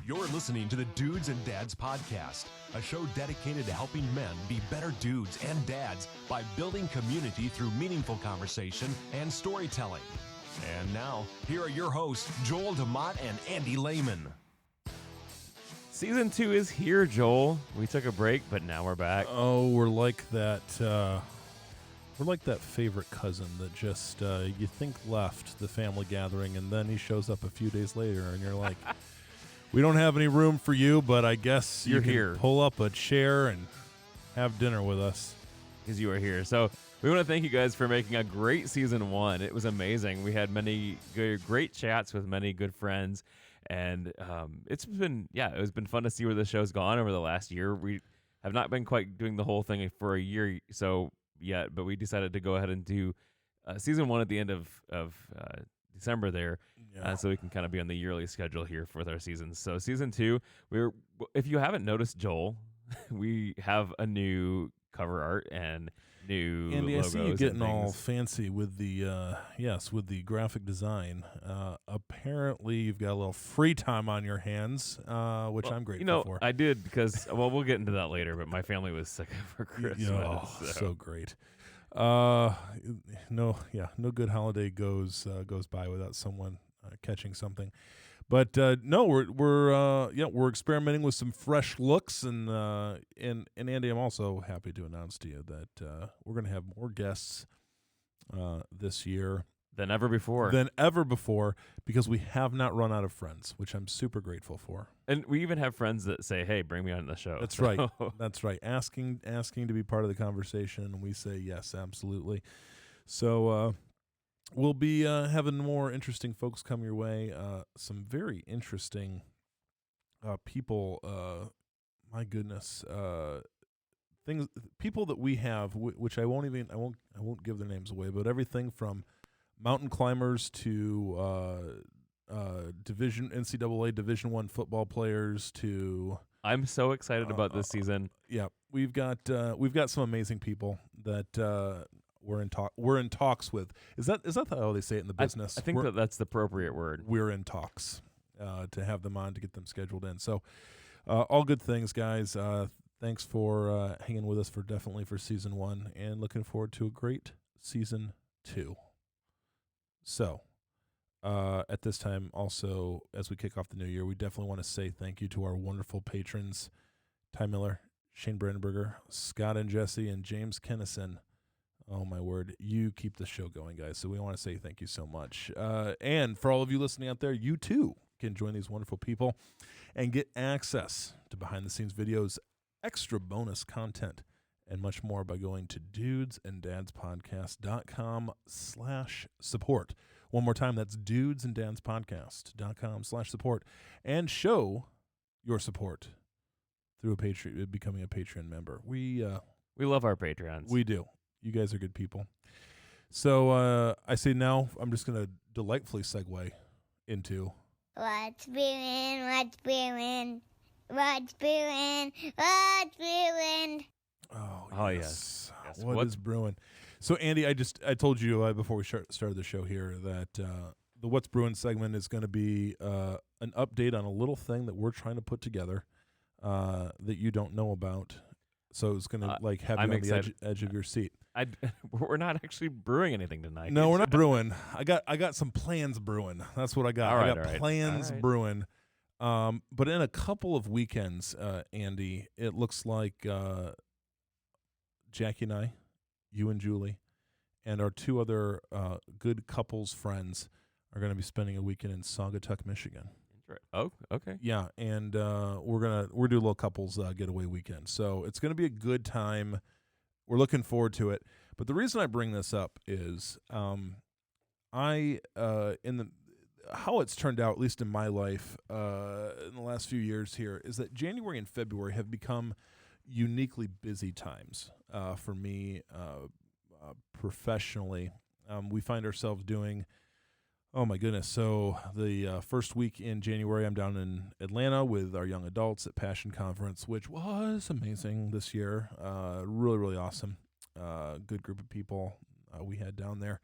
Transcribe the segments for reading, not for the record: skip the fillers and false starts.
You're listening to the Dudes and Dads Podcast, a show dedicated to helping men be better dudes and dads by building community through meaningful conversation and storytelling. And now, here are your hosts, Joel DeMott and Andy Lehman. Season 2 is here, Joel. We took a break, but now we're back. Oh, we're like that. We're like that favorite cousin that just you think left the family gathering, and then he shows up a few days later, and you're like, "We don't have any room for you, but I guess You're you can here. Pull up a chair and have dinner with us." Because you are here. So we want to thank you guys for making a great Season 1. It was amazing. We had many great chats with many good friends, and it's been fun to see where the show's gone over the last year. We have not been quite doing the whole thing for a year so yet, but we decided to go ahead and do Season 1 at the end of December there, so we can kind of be on the yearly schedule here for our seasons. So Season 2, if you haven't noticed, Joel, we have a new cover art and new Andy, logos. I see you getting and all things. fancy with the with the graphic design. Apparently, you've got a little free time on your hands, which I'm grateful for. I did because we'll get into that later. But my family was sick for Christmas. So great. No good holiday goes by without someone catching something. But no, we're experimenting with some fresh looks, and Andy, I'm also happy to announce to you that we're going to have more guests this year than ever before. Because we have not run out of friends, which I'm super grateful for. And we even have friends that say, "Hey, bring me on the show." That's right. That's right. Asking to be part of the conversation, and we say yes, absolutely. So we'll be having more interesting folks come your way. Some very interesting people. My goodness, people that we have, which I won't give their names away, but everything from mountain climbers to NCAA Division I football players to. I'm so excited about this season. Yeah, we've got some amazing people that we're in talks with. Is that how they say it in the business? I think that's the appropriate word. We're in talks to have them on, to get them scheduled in. So all good things, guys. Thanks for hanging with us for Season 1, and looking forward to a great Season 2. So at this time, also, as we kick off the new year, we definitely want to say thank you to our wonderful patrons, Ty Miller, Shane Brandenberger, Scott and Jesse, and James Kennison. Oh, my word. You keep the show going, guys. So we want to say thank you so much. And for all of you listening out there, you too can join these wonderful people and get access to behind-the-scenes videos, extra bonus content, and much more by going to dudesanddadspodcast.com/support. One more time, that's dudesanddadspodcast.com/support. And show your support through becoming a Patreon member. We love our Patreons. We do. You guys are good people. So I say now I'm just going to delightfully segue into What's brewing? What's brewing? What's brewing? What's brewing? Oh yes. What is brewing? So Andy, I told you before we started the show here that the What's Brewing segment is going to be an update on a little thing that we're trying to put together that you don't know about. So it's going to have you on the edge of your seat. We're not actually brewing anything tonight. No, we're not brewing. I got some plans brewing. That's what I got. I got plans brewing. But in a couple of weekends, Andy, it looks like Jackie and I, you and Julie, and our two other good couples friends are going to be spending a weekend in Saugatuck, Michigan. Oh, okay. Yeah, and we're doing a little couples getaway weekend. So it's going to be a good time. We're looking forward to it. But the reason I bring this up is how it's turned out, at least in my life, in the last few years here, is that January and February have become uniquely busy times for me professionally. We find ourselves doing, oh my goodness, so the first week in January, I'm down in Atlanta with our young adults at Passion Conference, which was amazing this year. Really, really awesome. Good group of people we had down there.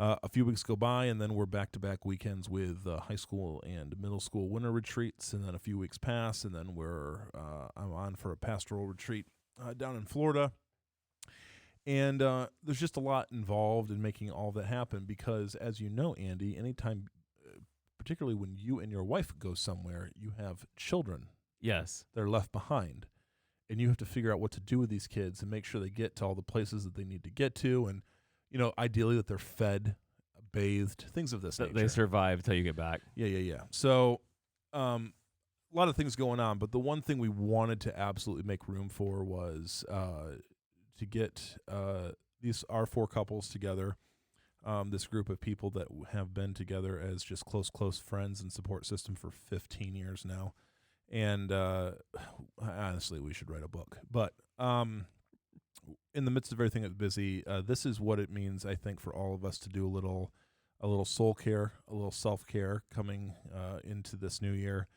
A few weeks go by, and then we're back-to-back weekends with high school and middle school winter retreats, and then a few weeks pass, and then I'm on for a pastoral retreat down in Florida. And there's just a lot involved in making all that happen because, as you know, Andy, anytime, particularly when you and your wife go somewhere, you have children. Yes. They're left behind. And you have to figure out what to do with these kids and make sure they get to all the places that they need to get to. And, ideally that they're fed, bathed, things of this nature. They survive till you get back. Yeah. So a lot of things going on. But the one thing we wanted to absolutely make room for was to get our 4 couples together, this group of people that have been together as just close friends and support system for 15 years now. And honestly, we should write a book. But in the midst of everything that's busy, this is what it means, I think, for all of us to do a little soul care, a little self-care coming into this new year.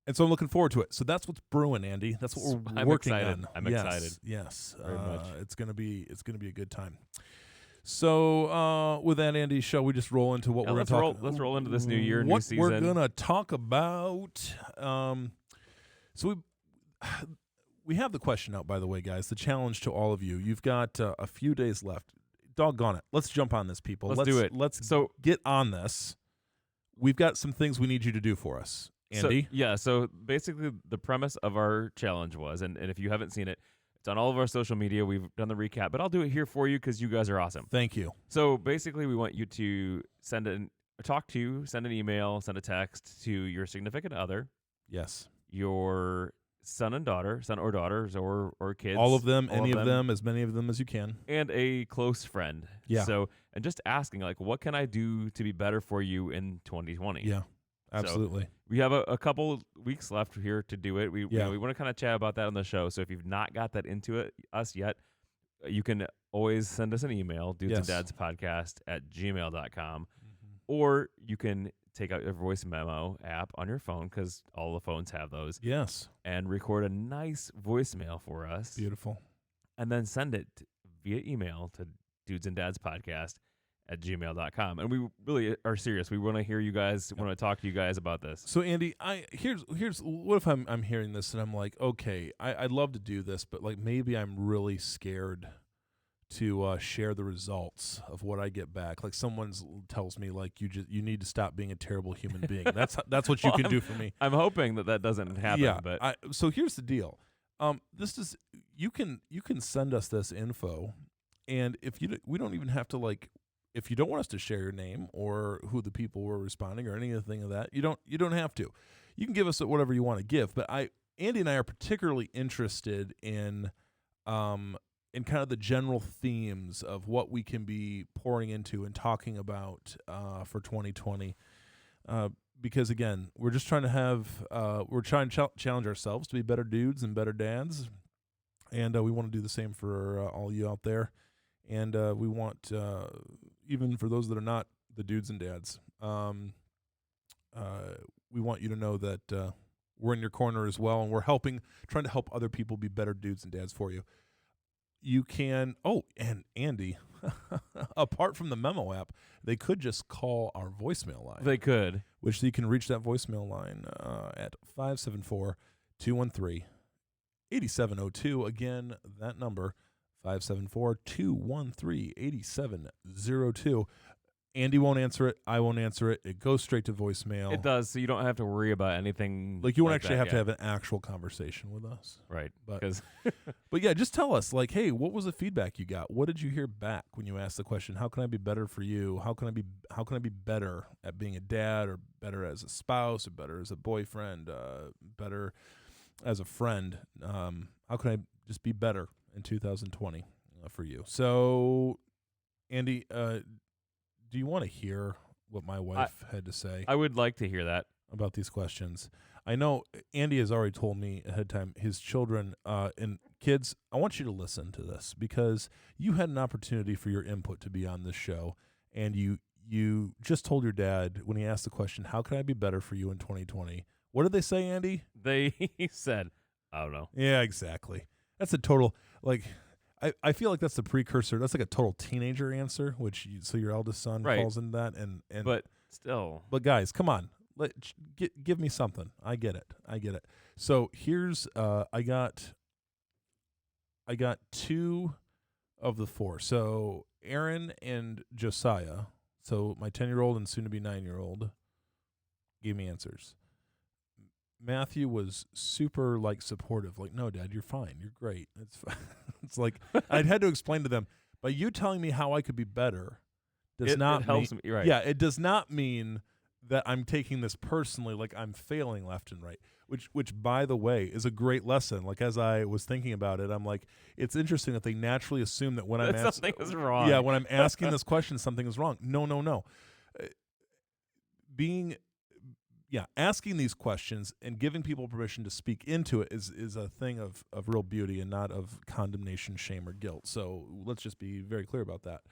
And so I'm looking forward to it. So that's what's brewing, Andy. That's what we're working on. I'm excited. Yes. Very much. It's gonna be a good time. So with that, Andy, shall we just roll into what we're going to talk? Let's roll into this new year, new season. What we're going to talk about. So we have the question out, by the way, guys. The challenge to all of you. You've got a few days left. Doggone it. Let's jump on this, people. Let's do it. Let's get on this. We've got some things we need you to do for us. Andy? So basically the premise of our challenge was, and if you haven't seen it, it's on all of our social media. We've done the recap, but I'll do it here for you because you guys are awesome. Thank you. So basically we want you to send an email, send a text to your significant other. Yes. Your son or daughters or kids. All of them, any of them, as many of them as you can. And a close friend. Yeah. So, and just asking, what can I do to be better for you in 2020? Yeah, absolutely. So we have a couple weeks left here to do it. We want to kind of chat about that on the show. So if you've not got that into us yet, you can always send us an email, dudesanddadspodcast@gmail.com, or you can take out your voice memo app on your phone because all the phones have those. Yes. And record a nice voicemail for us. Beautiful. And then send it via email to dudesanddadspodcast@gmail.com. And we really are serious. We want to hear you guys, want to talk to you guys about this. So Andy, here's what if I'm hearing this and I'm like, okay, I'd love to do this, but maybe I'm really scared to share the results of what I get back. Someone tells me you need to stop being a terrible human being. That's what you can do for me. I'm hoping that doesn't happen. Yeah, but so here's the deal. This is you can send us this info, and we don't even have to if you don't want us to share your name or who the people were responding or anything of that, you don't have to. You can give us whatever you want to give. But Andy and I are particularly interested in kind of the general themes of what we can be pouring into and talking about for 2020. Because again, we're just trying to challenge ourselves to be better dudes and better dads, and we want to do the same for all you out there. And we want, even for those that are not the dudes and dads, we want you to know that we're in your corner as well, and we're trying to help other people be better dudes and dads for you. You can, and Andy, apart from the memo app, they could just call our voicemail line. They could. Which you can reach that voicemail line at 574-213-8702. Again, that number, 574-213-8702. Andy won't answer it. I won't answer it. It goes straight to voicemail. It does, so you don't have to worry about anything. You won't actually have to have an actual conversation with us. Right. But yeah, just tell us, hey, what was the feedback you got? What did you hear back when you asked the question, how can I be better for you? How can I be better at being a dad, or better as a spouse, or better as a boyfriend, better as a friend? How can I just be better in 2020 for you? So, Andy, do you want to hear what my wife had to say? I would like to hear that. About these questions. I know Andy has already told me ahead of time, his children and kids, I want you to listen to this because you had an opportunity for your input to be on this show, and you just told your dad when he asked the question, how can I be better for you in 2020? What did they say, Andy? They said, I don't know. Yeah, exactly. That's a total, I feel like that's the precursor. That's like a total teenager answer, so your eldest son Right. falls into that. And But still, but guys, come on, give me something. I get it. So here's I got 2 of the 4. So Aaron and Josiah, so my 10-year-old and soon to be 9-year-old, gave me answers. Matthew was super like supportive, like, no, Dad, you're fine, you're great. It's like I'd had to explain to them, but you telling me how I could be better does not it helps me, right? Yeah, it does not mean that I'm taking this personally, like I'm failing left and right. Which by the way is a great lesson. Like as I was thinking about it, I'm like, it's interesting that they naturally assume that when I'm something is wrong. Yeah, when I'm asking this question, something is wrong. No. Asking these questions and giving people permission to speak into it is a thing of real beauty and not of condemnation, shame, or guilt. So let's just be very clear about that.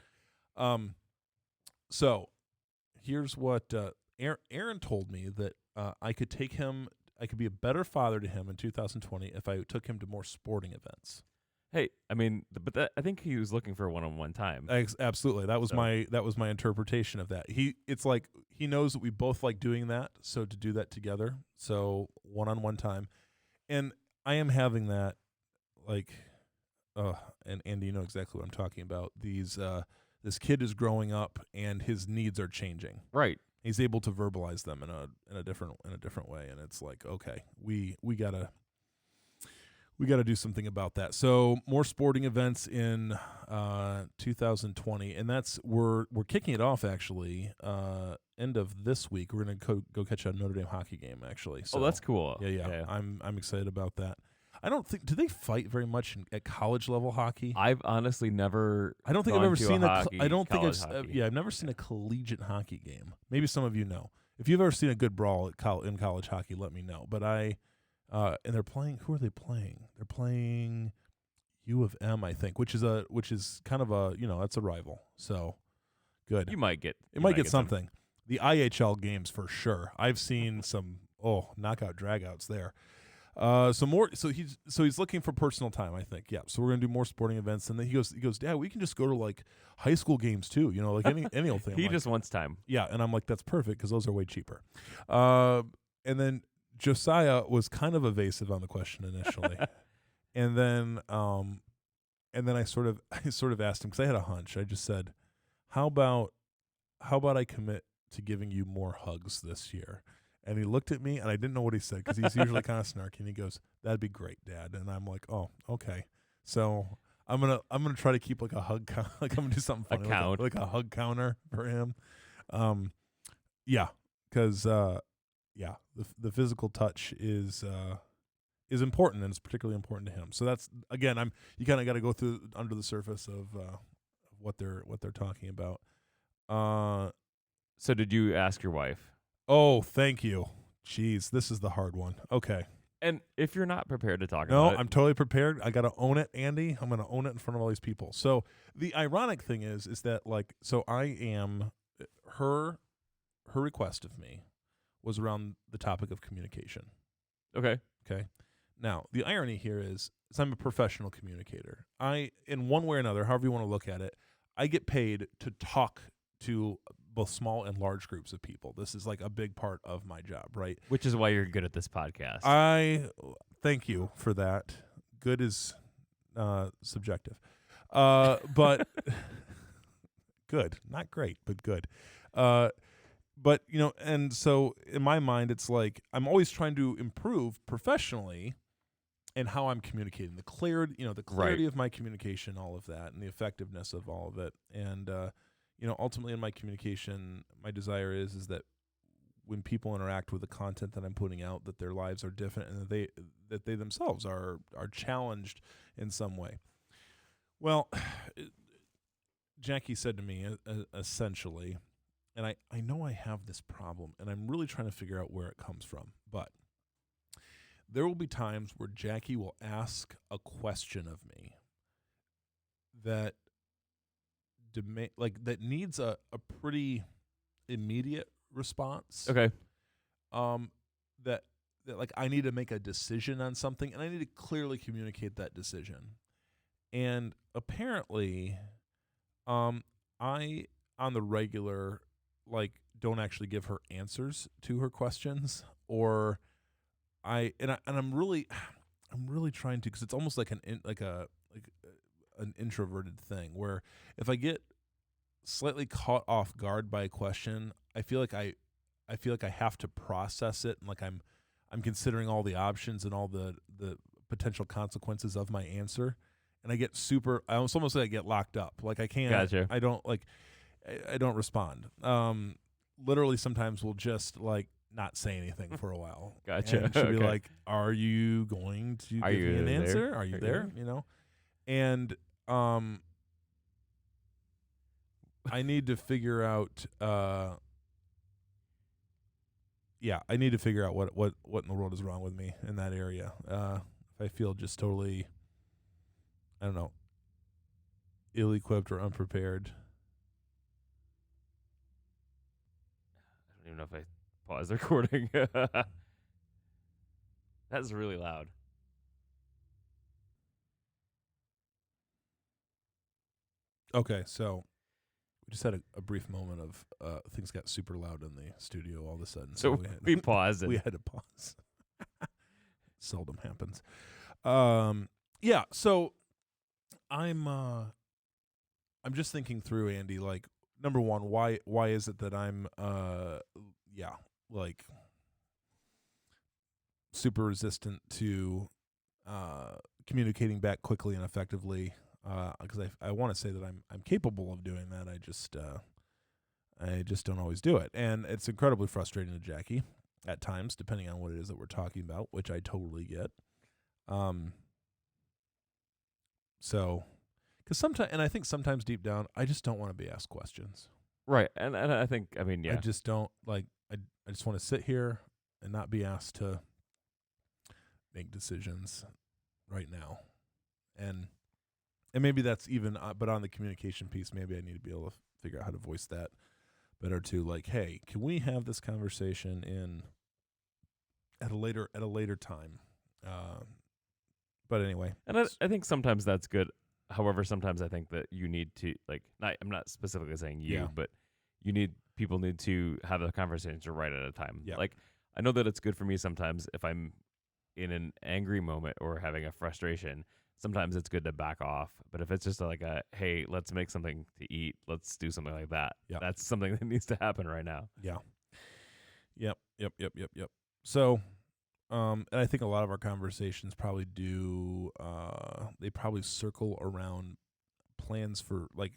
So here's what Aaron told me, that I could be a better father to him in 2020 if I took him to more sporting events. Hey, I mean, but I think he was looking for one-on-one time. Absolutely, that was my interpretation of that. It's like he knows that we both like doing that, so to do that together, so one-on-one time, and I am having that, like, and Andy, you know exactly what I'm talking about. This kid is growing up and his needs are changing. Right. He's able to verbalize them in a different way, and it's like, okay, we gotta do something about that. So more sporting events in 2020, and that's we're kicking it off actually. End of this week, we're gonna go catch a Notre Dame hockey game actually. So, that's cool. Yeah. I'm excited about that. I don't think, do they fight very much at college level hockey? I've honestly never. I don't think I've ever seen I've never seen a collegiate hockey game. Maybe some of you know. If you've ever seen a good brawl in college hockey, let me know. But and they're playing. Who are they playing? They're playing U of M, I think, which is kind of a, that's a rival. So good. You might get something. The IHL games for sure. I've seen some knockout dragouts there. So he's looking for personal time, I think. Yeah. So we're gonna do more sporting events, and then he goes, Dad, we can just go to like high school games too. Like any old thing. He just wants time. Yeah, and I'm like, that's perfect because those are way cheaper. And then Josiah was kind of evasive on the question initially, and then I sort of asked him, because I had a hunch. I just said, how about I commit to giving you more hugs this year? And he looked at me, and I didn't know what he said because he's usually kind of snarky. And he goes, "That'd be great, Dad." And I'm like, "Oh, okay." So I'm gonna try to keep like a hug count. Like I'm gonna do something funny, like a hug counter for him. Yeah, because the physical touch is important, and it's particularly important to him. So that's, again, you kind of got to go through under the surface of what they're talking about. So did you ask your wife? Oh, thank you. Jeez, this is the hard one. Okay. And if you're not prepared to talk about it. No, I'm totally prepared. I got to own it, Andy. I'm going to own it in front of all these people. So the ironic thing is that, like, so I am, her request of me was around the topic of communication. Okay. Now, the irony here is I'm a professional communicator. In one way or another, however you want to look at it, I get paid to talk to both small and large groups of people. This is like a big part of my job, right? Which is why you're good at this podcast. I thank you for that. Good is subjective. But good, not great, but good. But and so in my mind, it's like I'm always trying to improve professionally and how I'm communicating, the clarity Right. of my communication, all of that, and the effectiveness of all of it. And ultimately in my communication, my desire is that when people interact with the content that I'm putting out, that their lives are different and that they themselves are challenged in some way. Well, Jackie said to me essentially, and I know I have this problem, and I'm really trying to figure out where it comes from, but there will be times where Jackie will ask a question of me that that needs a pretty immediate response. Okay. That like I need to make a decision on something, and I need to clearly communicate that decision. And apparently, I on the regular like don't actually give her answers to her questions, or I'm really I'm really trying to, because it's almost like an introverted thing where if I get slightly caught off guard by a question, I feel like I have to process it, and like I'm considering all the options and all the potential consequences of my answer, and I get super. It's almost like I get locked up. Like I can't. Gotcha. I don't like. I don't respond. Literally, sometimes we'll just like not say anything for a while. Gotcha. And she'll be Okay. like, "Are you going to Are give me you an there? answer? Are you Are you there?" You know, and I need to figure out. Yeah, I need to figure out what in the world is wrong with me in that area. If I feel just totally, I don't know, ill-equipped or unprepared. I don't even know if I paused the recording. That's really loud. Okay, so we just had a brief moment of things got super loud in the studio all of a sudden. So we paused it. we had to pause. Seldom happens. Yeah, so I'm just thinking through, Andy, like, number one, why is it that I'm like super resistant to communicating back quickly and effectively, because I want to say that I'm capable of doing that. I just don't always do it, and it's incredibly frustrating to Jackie at times, depending on what it is that we're talking about, which I totally get. So, because sometimes, and I think sometimes deep down, I just don't want to be asked questions. Right. And I think, I mean, yeah. I just don't like. I just want to sit here and not be asked to make decisions right now, and maybe that's even. But on the communication piece, maybe I need to be able to figure out how to voice that better too. Like, hey, can we have this conversation at a later time? But anyway, And I think sometimes that's good. However, sometimes I think that you need to, like, I'm not specifically saying you, Yeah. but people need to have the conversation right at a time. Yeah. Like, I know that it's good for me sometimes if I'm in an angry moment or having a frustration. Sometimes it's good to back off. But if it's just like hey, let's make something to eat, let's do something like that. Yeah. That's something that needs to happen right now. Yeah. Yep. So, and I think a lot of our conversations probably do. They probably circle around plans for like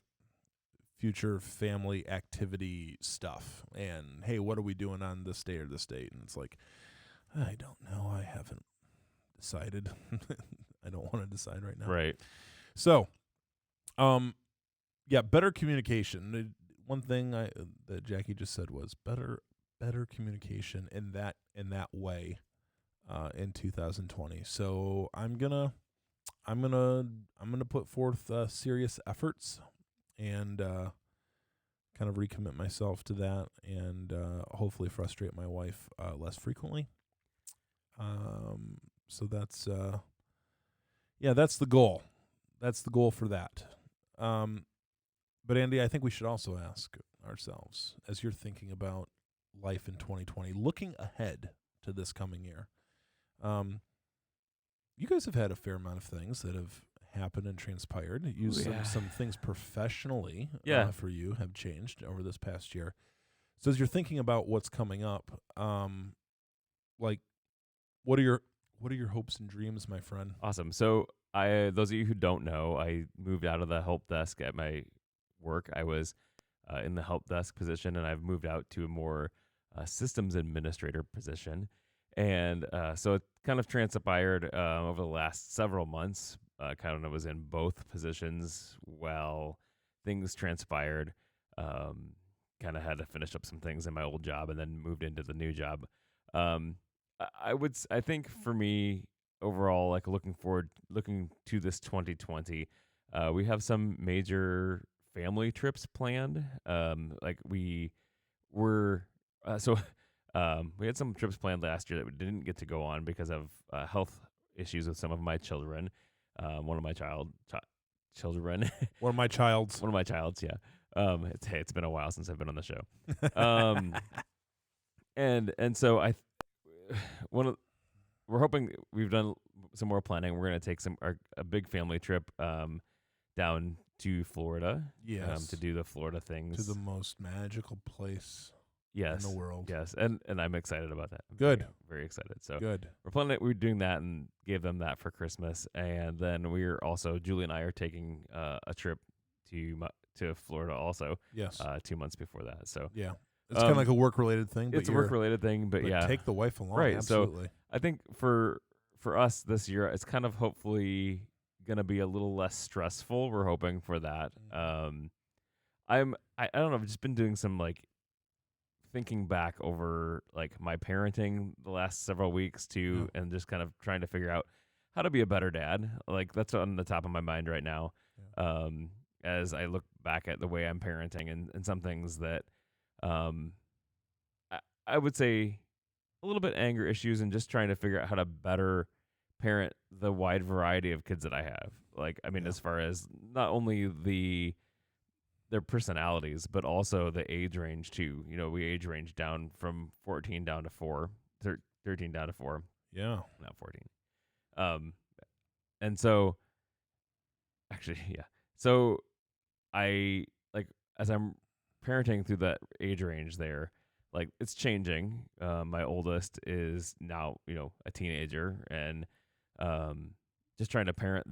future family activity stuff. And hey, what are we doing on this day or this date? And it's like, I don't know. I haven't decided. I don't want to decide right now. Right. So, yeah, better communication. One thing that Jackie just said was better communication in that way in 2020. So I'm gonna put forth serious efforts and kind of recommit myself to that, and hopefully frustrate my wife less frequently. So that's that's the goal. That's the goal for that. But Andy, I think we should also ask ourselves, as you're thinking about life in 2020, looking ahead to this coming year. You guys have had a fair amount of things that have happened and transpired. Some things professionally for you have changed over this past year. So as you're thinking about what's coming up, like, what are your hopes and dreams, my friend? Awesome. So those of you who don't know, I moved out of the help desk at my work. I was in the help desk position, and I've moved out to a more systems administrator position. And so it kind of transpired over the last several months. Kind of was in both positions while things transpired. Kind of had to finish up some things in my old job and then moved into the new job. I think for me overall, like looking to this 2020, we have some major family trips planned. Like we were, we had some trips planned last year that we didn't get to go on because of health issues with some of my children. One of my children. Or my child's. One of my child's, yeah. It's been a while since I've been on the show. Um, and so we're hoping we've done some more planning. We're gonna take a big family trip down to Florida. Yes. To do the Florida things. To the most magical place yes. in the world. Yes, and I'm excited about that. I'm Good. Very, very excited. So Good. we're doing that and gave them that for Christmas, and then Julie and I are taking a trip to Florida also. Yes. 2 months before that. So Yeah. It's kind of like a work-related thing. It's a work-related thing, but yeah. Take the wife along. Right. Absolutely. So I think for us this year, it's kind of hopefully going to be a little less stressful. We're hoping for that. I don't know. I've just been doing some like thinking back over like my parenting the last several weeks too, and just kind of trying to figure out how to be a better dad. Like that's on the top of my mind right now. Yeah. As I look back at the way I'm parenting and some things that, I would say a little bit anger issues and just trying to figure out how to better parent the wide variety of kids that I have. Like, I mean, as far as not only their personalities, but also the age range too. You know, we age range down from 14 down to 4, 13 down to 4. Yeah. Not 14. And so actually, yeah. So I as I'm parenting through that age range there, like it's changing. My oldest is now, a teenager, and just trying to parent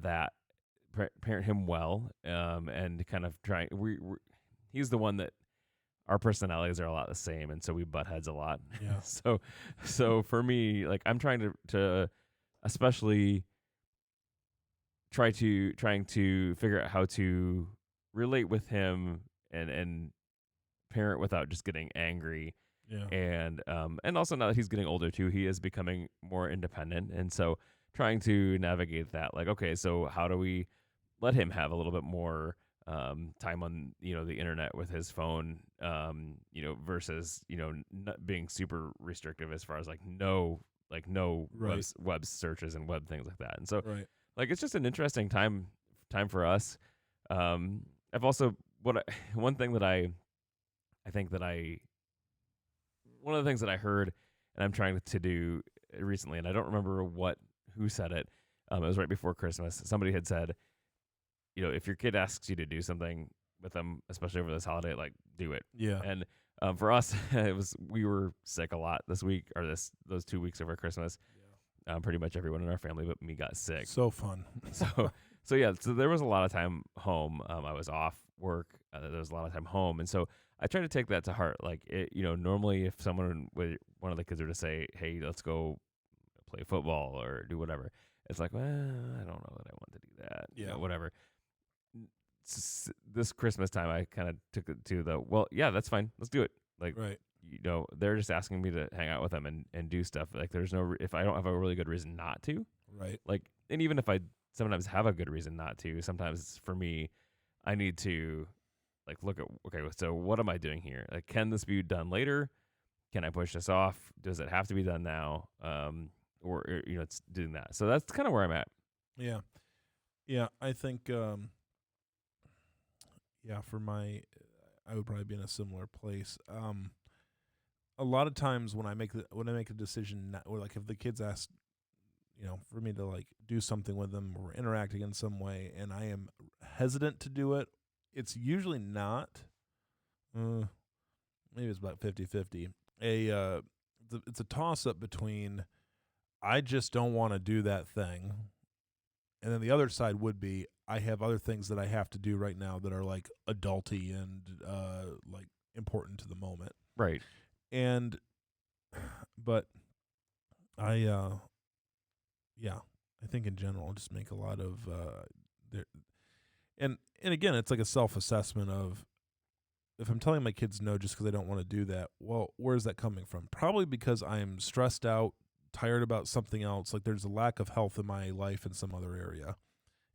him well, and kind of trying. He's the one that our personalities are a lot the same, and so we butt heads a lot. Yeah. So for me, like I'm trying to especially trying to figure out how to relate with him and parent without just getting angry. Yeah. And also now that he's getting older too, he is becoming more independent, and so trying to navigate that. Like, okay, so how do we let him have a little bit more time on the internet with his phone, versus not being super restrictive as far as no Right. web searches and web things like that. And so Right. like it's just an interesting time for us. I've also one of the things that I heard and I'm trying to do recently, and I don't remember who said it. It was right before Christmas. Somebody had said, if your kid asks you to do something with them, especially over this holiday, like do it. Yeah. And for us, we were sick a lot this week or those 2 weeks over Christmas. Yeah. Pretty much everyone in our family but me got sick. So fun. So there was a lot of time home. I was off work. There was a lot of time home, and so I try to take that to heart. Like normally, if someone with one of the kids were to say, "Hey, let's go play football or do whatever," it's like, well, I don't know that I want to do that. Yeah. Whatever. This Christmas time, I kind of took it to well, yeah, that's fine. Let's do it. Like, right. They're just asking me to hang out with them and do stuff. Like, there's if I don't have a really good reason not to. Right. Like, and even if I sometimes have a good reason not to, sometimes for me, I need to like look at, okay, so what am I doing here? Like, can this be done later? Can I push this off? Does it have to be done now? Or it's doing that. So that's kind of where I'm at. Yeah. Yeah. I think, I would probably be in a similar place. A lot of times when I make a decision, or like if the kids ask, for me to like do something with them or interacting in some way, and I am hesitant to do it, it's usually not. Maybe it's about 50-50. It's a toss up between I just don't want to do that thing, and then the other side would be I have other things that I have to do right now that are like adulty and like important to the moment. Right. But I think in general, just make a lot of and again, it's like a self-assessment of if I'm telling my kids no just because I don't want to do that. Well, where's that coming from? Probably because I'm stressed out, tired about something else. Like there's a lack of health in my life in some other area,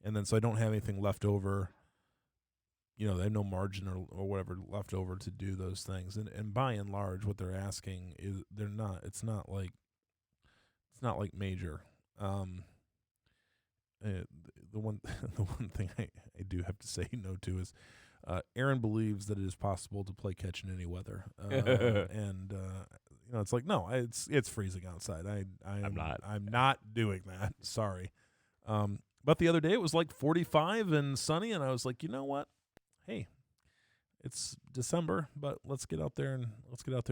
and then so I don't have anything left over. I have no margin or whatever left over to do those things. And by and large, what they're asking is it's not like major. the one the one thing I do have to say no to is Aaron believes that it is possible to play catch in any weather, and it's like, no, it's freezing outside. I'm not doing that. Sorry. But the other day it was like 45 and sunny, and I was like, you know what? Hey, it's December, but let's get out there and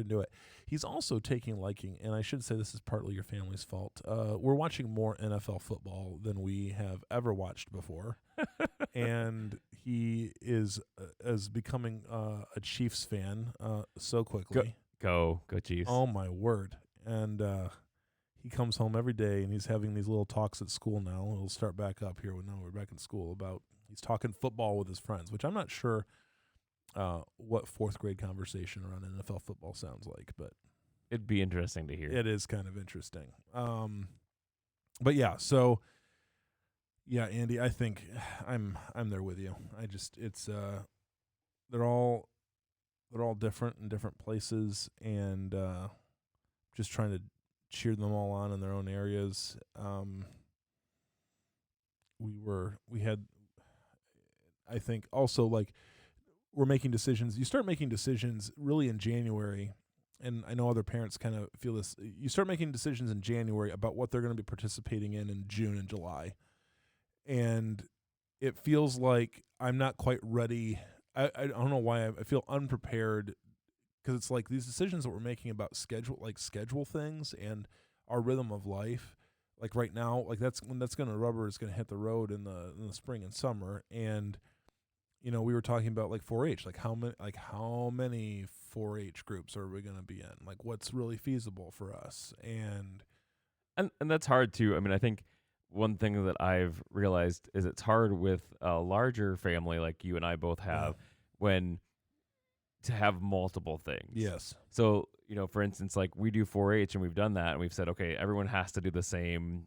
do it. He's also taking liking, and I should say this is partly your family's fault. We're watching more NFL football than we have ever watched before, and he is becoming a Chiefs fan so quickly. Go Chiefs! Oh my word! And he comes home every day, and he's having these little talks at school now. He'll start back up here now we're back in school he's talking football with his friends, which I'm not sure what fourth grade conversation around NFL football sounds like, but it'd be interesting to hear. It is kind of interesting. But yeah, so yeah, Andy, I think I'm there with you. They're all different in different places, and just trying to cheer them all on in their own areas. We had, I think, also, like, we're making decisions. You start making decisions really in January, and I know other parents kind of feel this. You start making decisions in January about what they're going to be participating in June and July, and it feels like I'm not quite ready. I don't know why I feel unprepared, because it's like these decisions that we're making about schedule things and our rhythm of life. Like right now, like rubber is going to hit the road in the spring and summer, and we were talking about like 4-H, like how many 4-H groups are we going to be in? Like what's really feasible for us? And that's hard too. I mean, I think one thing that I've realized is it's hard with a larger family like you and I both have to have multiple things. Yes. So, for instance, like we do 4-H and we've done that and we've said, okay, everyone has to do the same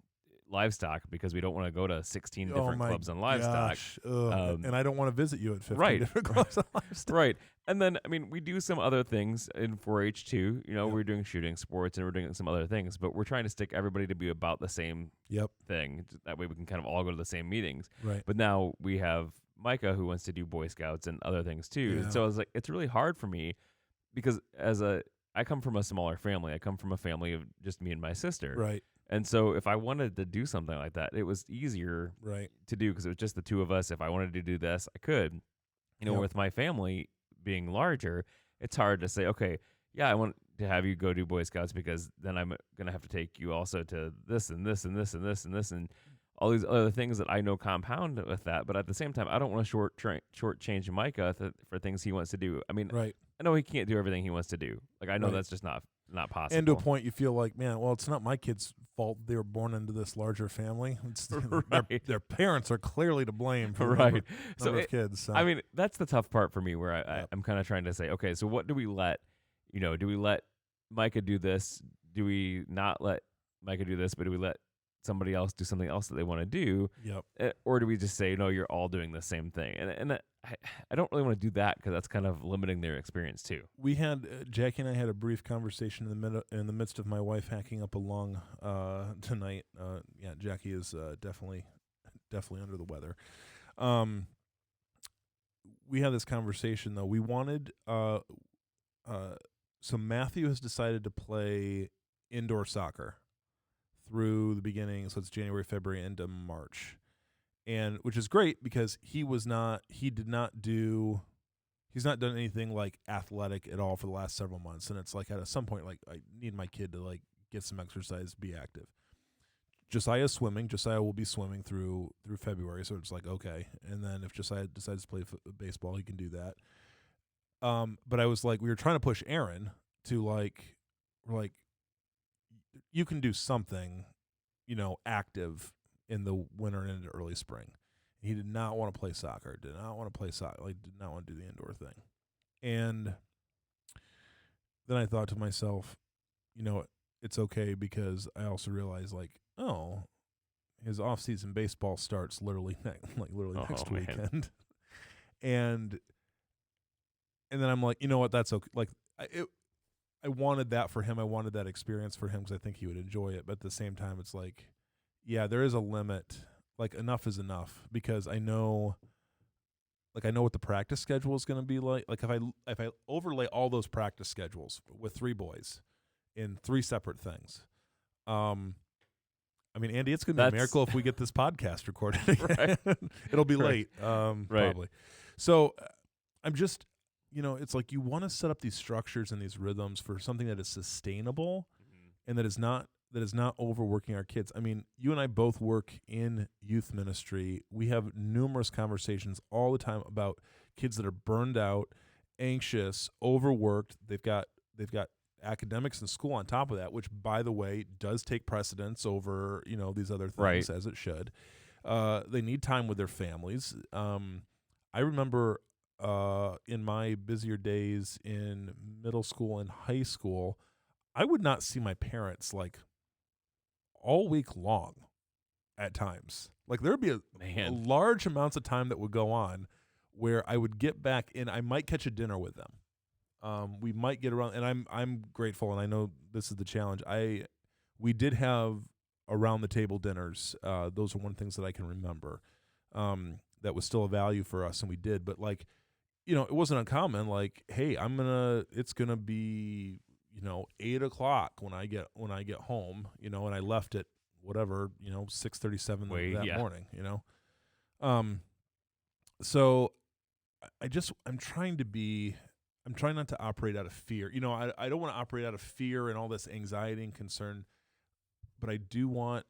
livestock because we don't want to go to 16 different clubs on livestock. And I don't want to visit you at 15 right. different clubs on livestock. Right. And then, I mean, we do some other things in 4-H too. We're doing shooting sports and we're doing some other things, but we're trying to stick everybody to be about the same thing. That way we can kind of all go to the same meetings. Right. But now we have Micah who wants to do Boy Scouts and other things too. Yeah. So I was like, it's really hard for me because I come from a smaller family. I come from a family of just me and my sister. Right. And so if I wanted to do something like that, it was easier to do because it was just the two of us. If I wanted to do this, I could. With my family being larger, it's hard to say, okay, yeah, I want to have you go do Boy Scouts because then I'm going to have to take you also to this and this and this and this and this and all these other things that I know compound with that. But at the same time, I don't want to shortchange Micah for things he wants to do. I mean, I know he can't do everything he wants to do. Like, I know that's just not possible. And to a point, you feel like, man, well, it's not my kids' fault they were born into this larger family. It's their parents are clearly to blame for the number of kids. So. I mean, that's the tough part for me where I'm kind of trying to say, okay, so what do we let, do we let Micah do this? Do we not let Micah do this, but do we let somebody else do something else that they want to do? Yep. Or do we just say, no, you're all doing the same thing? And I don't really want to do that because that's kind of limiting their experience too. We had Jackie and I had a brief conversation in the midst of my wife hacking up a lung tonight. Jackie is definitely under the weather. We had this conversation though. We wanted so Matthew has decided to play indoor soccer through the beginning, so it's January, February, into March. And which is great because he's not done anything like athletic at all for the last several months. And it's like at some point, like I need my kid to like get some exercise, be active. Josiah's swimming. Josiah will be swimming through February. So it's like, okay. And then if Josiah decides to play baseball, he can do that. But I was like, we were trying to push Aaron to we're like, you can do something, active in the winter and into early spring. He did not want to play soccer, did not want to do the indoor thing. And then I thought to myself, it's okay because I also realized his off-season baseball starts literally next weekend. And then I'm like, you know what, that's okay. Like I wanted that for him. I wanted that experience for him because I think he would enjoy it. But at the same time, it's like, yeah, there is a limit like enough is enough, because I know what the practice schedule is going to be like. Like if I overlay all those practice schedules with 3 boys in 3 separate things, I mean, Andy, it's going to be a miracle if we get this podcast recorded. Right. It'll be Right. late, probably. So I'm just, it's like you want to set up these structures and these rhythms for something that is sustainable and that is not overworking our kids. I mean, you and I both work in youth ministry. We have numerous conversations all the time about kids that are burned out, anxious, overworked. They've got academics and school on top of that, which, by the way, does take precedence over, these other things, Right. as it should. They need time with their families. I remember in my busier days in middle school and high school, I would not see my parents like all week long at times. Like there would be a large amounts of time that would go on where I would get back and I might catch a dinner with them. We might get around, and I'm grateful, and I know this is the challenge. We did have around the table dinners. Those are one of the things that I can remember. That was still a value for us, and we did. But like, it wasn't uncommon. Like, hey, it's gonna be 8:00 when I get home. And I left at whatever 6:37 that morning. So I'm trying not to operate out of fear. I don't want to operate out of fear and all this anxiety and concern, but I do want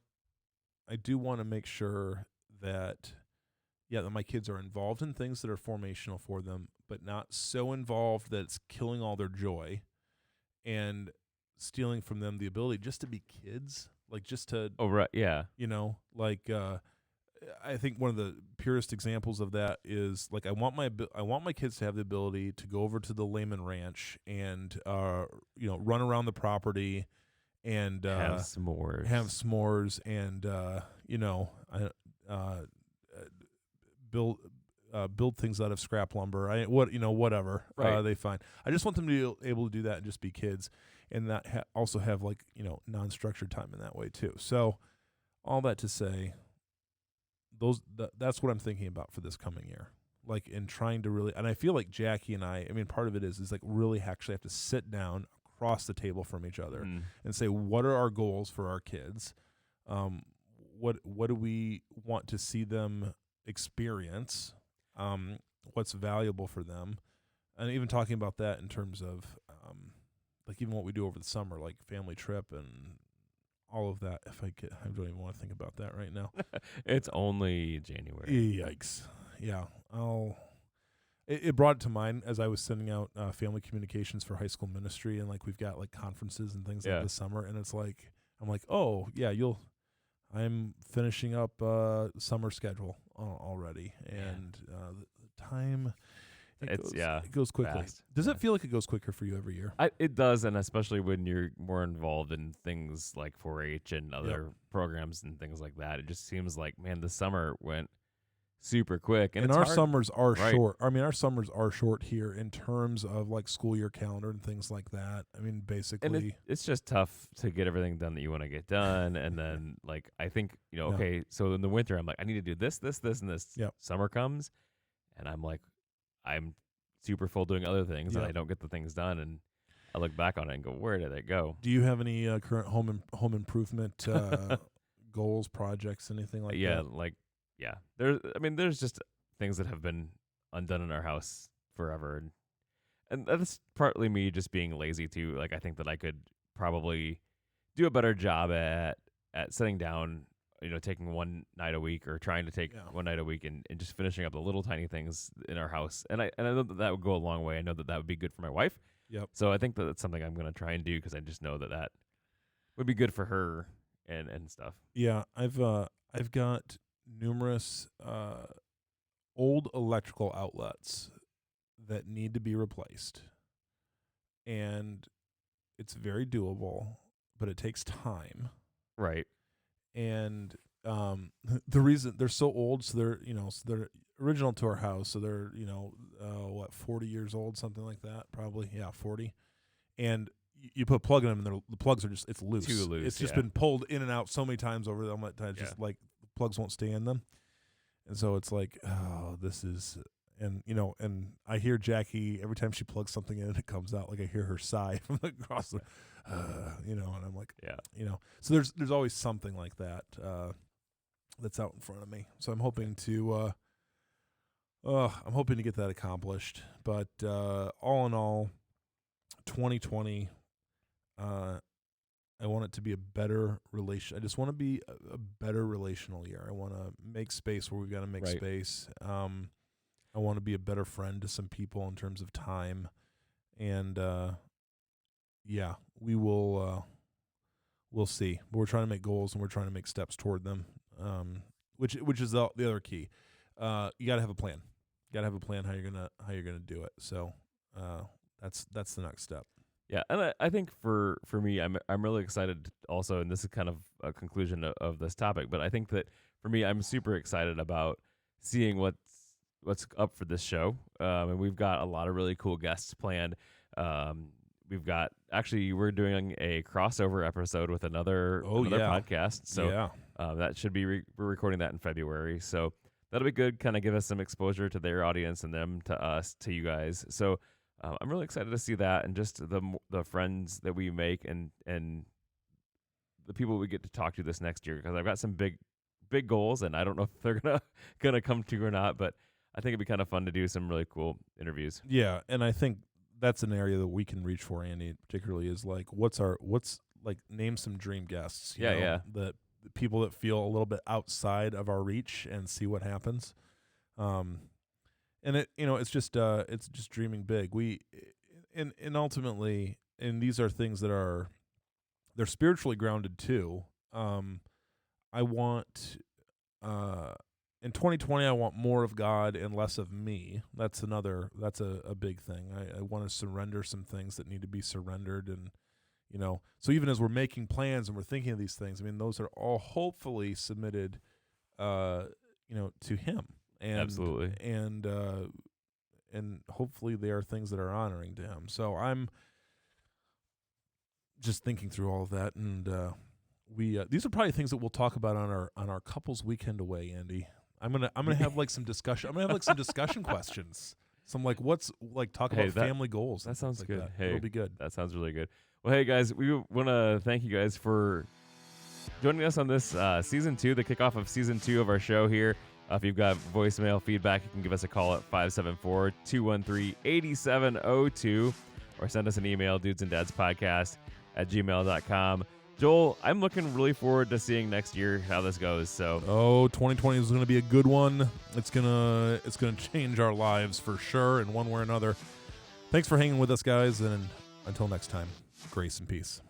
to make sure that that my kids are involved in things that are formational for them, but not so involved that it's killing all their joy and stealing from them the ability just to be kids, like just to I think one of the purest examples of that is like I want my kids to have the ability to go over to the Lehman Ranch and run around the property and have s'mores and build things out of scrap lumber. Whatever they find. I just want them to be able to do that and just be kids, and that also have like non-structured time in that way too. So all that to say, that's what I'm thinking about for this coming year. Like in trying to really, and I feel like Jackie and I mean, part of it is like really actually have to sit down across the table from each other and say, what are our goals for our kids? What do we want to see them experience? What's valuable for them? And even talking about that in terms of like even what we do over the summer, like family trip and all of that. I don't even want to think about that right now. It's only January. Yikes. Yeah. It brought it to mind as I was sending out family communications for high school ministry, and like we've got like conferences and things like this summer, and it's like I'm like, oh yeah, I'm finishing up summer schedule already, and the time it goes quickly. Fast. Does it feel like it goes quicker for you every year? It does, and especially when you're more involved in things like 4-H and other programs and things like that. It just seems like, man, the summer went super quick. And our summers are short. I mean, our summers are short here in terms of like school year calendar and things like that. I mean, basically. And it's just tough to get everything done that you want to get done. And then, like, I think, okay, so in the winter, I'm like, I need to do this, and this. Yep. Summer comes, and I'm like, I'm super full doing other things, and I don't get the things done. And I look back on it and go, where did it go? Do you have any current home improvement goals, projects, anything like that? There's just things that have been undone in our house forever, and that's partly me just being lazy too. Like I think that I could probably do a better job at sitting down, taking one night a week or trying to take one night a week and just finishing up the little tiny things in our house. And I know that would go a long way. I know that would be good for my wife. Yep. So I think that that's something I'm going to try and do because I just know that would be good for her and stuff. Yeah, I've got numerous old electrical outlets that need to be replaced, and it's very doable, but it takes time. Right. And the reason they're so old, so they're original to our house, so they're 40 years old, something like that, probably 40. And you put a plug in them, and the plugs are it's loose. Too loose. It's just been pulled in and out so many times over the time. Just like plugs won't stay in them. And so it's like, oh, this is, and and I hear Jackie every time she plugs something in and it comes out, like I hear her sigh from across the, and I'm like, Yeah. So there's always something like that that's out in front of me. So I'm hoping to, get that accomplished. But all in all, 2020, I want it to be a better relation. I just want to be a better relational year. I want to make space where we've got to make Right. space. I want to be a better friend to some people in terms of time. And, we will, we'll see. But we're trying to make goals and we're trying to make steps toward them, which is the other key. You got to have a plan. You got to have a plan how you're gonna do it. So that's the next step. Yeah, and I think for me, I'm really excited also, and this is kind of a conclusion of this topic, but I think that for me, I'm super excited about seeing what's up for this show, and we've got a lot of really cool guests planned. We're doing a crossover episode with another podcast, so that should be we're recording that in February, so that'll be good. Kind of give us some exposure to their audience and them to us, to you guys. So. I'm really excited to see that, and just the friends that we make and the people we get to talk to this next year, because I've got some big goals, and I don't know if they're gonna come true or not, but I think it'd be kind of fun to do some really cool interviews. Yeah, and I think that's an area that we can reach for, Andy, particularly is like what's name some dream guests. You know, the people that feel a little bit outside of our reach and see what happens. And it's just dreaming big. And ultimately, and these are things that they're spiritually grounded too. I want, in 2020, I want more of God and less of me. That's a big thing. I want to surrender some things that need to be surrendered. And, so even as we're making plans and we're thinking of these things, I mean, those are all hopefully submitted, to Him. And, Absolutely. And hopefully they are things that are honoring to Him. So I'm just thinking through all of that, and these are probably things that we'll talk about on our couples weekend away, Andy. I'm gonna have like some discussion. I'm gonna have like some discussion questions. Some talk about family goals. That sounds like good. That. Hey, it'll be good. That sounds really good. Well, hey guys, we want to thank you guys for joining us on this season 2, the kickoff of season 2 of our show here. If you've got voicemail feedback, you can give us a call at 574-213-8702 or send us an email, dudesanddadspodcast@gmail.com. Joel, I'm looking really forward to seeing next year how this goes. So, 2020 is going to be a good one. It's gonna change our lives for sure in one way or another. Thanks for hanging with us, guys, and until next time, grace and peace.